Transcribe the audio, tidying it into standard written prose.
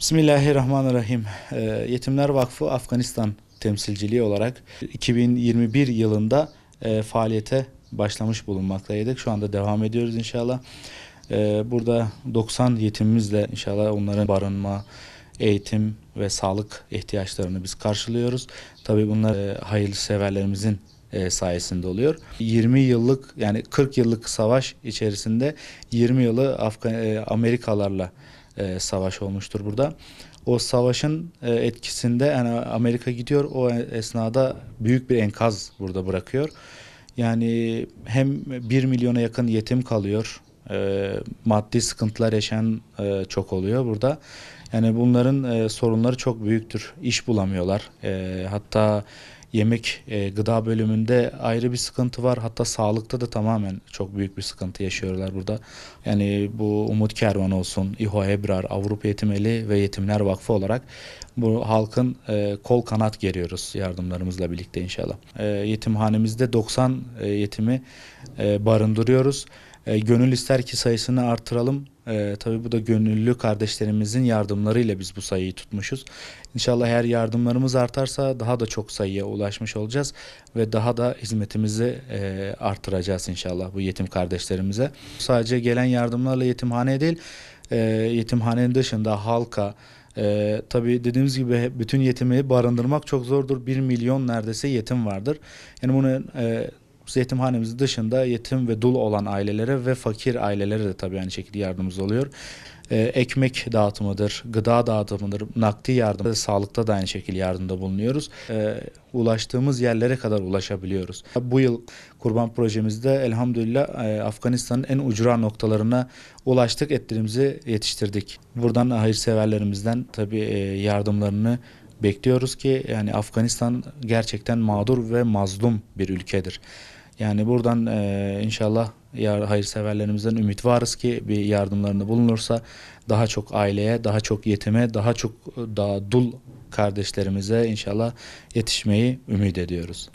Bismillahirrahmanirrahim. Yetimler Vakfı Afganistan temsilciliği olarak 2021 yılında faaliyete başlamış bulunmaktaydık. Şu anda devam ediyoruz inşallah. Burada 90 yetimimizle inşallah onların barınma, eğitim ve sağlık ihtiyaçlarını biz karşılıyoruz. Tabii bunlar hayırseverlerimizin sayesinde oluyor. 20 yıllık yani 40 yıllık savaş içerisinde 20 yılı Amerikalarla savaş olmuştur burada. O savaşın etkisinde yani Amerika gidiyor, o esnada büyük bir enkaz burada bırakıyor. Yani hem 1 milyona yakın yetim kalıyor, maddi sıkıntılar yaşayan çok oluyor burada. Yani bunların sorunları çok büyüktür. İş bulamıyorlar. Hatta yemek, gıda bölümünde ayrı bir sıkıntı var. Hatta sağlıkta da tamamen çok büyük bir sıkıntı yaşıyorlar burada. Yani bu Umut Kervanı olsun, İHO Ebrar, Avrupa Yetim Eli ve Yetimler Vakfı olarak bu halkın kol kanat geriyoruz yardımlarımızla birlikte inşallah. Yetimhanemizde 90 yetimi barındırıyoruz. Gönül ister ki sayısını artıralım. Tabii bu da gönüllü kardeşlerimizin yardımlarıyla biz bu sayıyı tutmuşuz. İnşallah eğer yardımlarımız artarsa daha da çok sayıya ulaşmış olacağız ve daha da hizmetimizi artıracağız inşallah bu yetim kardeşlerimize. Sadece gelen yardımlarla yetimhane değil, yetimhanenin dışında halka, tabii dediğimiz gibi bütün yetimi barındırmak çok zordur. 1 milyon neredeyse yetim vardır. Yani bunu yetimhanemiz dışında yetim ve dul olan ailelere ve fakir ailelere de tabii aynı şekilde yardımımız oluyor. Ekmek dağıtımıdır, gıda dağıtımıdır, nakdi yardım, sağlıkta da aynı şekilde yardımda bulunuyoruz. Ulaştığımız yerlere kadar ulaşabiliyoruz. Bu yıl kurban projemizde elhamdülillah Afganistan'ın en ucra noktalarına ulaştık, etlerimizi yetiştirdik. Buradan hayırseverlerimizden tabii yardımlarını bekliyoruz ki yani Afganistan gerçekten mağdur ve mazlum bir ülkedir. Yani buradan inşallah hayırseverlerimizden ümit varız ki bir yardımlarında bulunursa daha çok aileye, daha çok yetime, daha dul kardeşlerimize inşallah yetişmeyi ümit ediyoruz.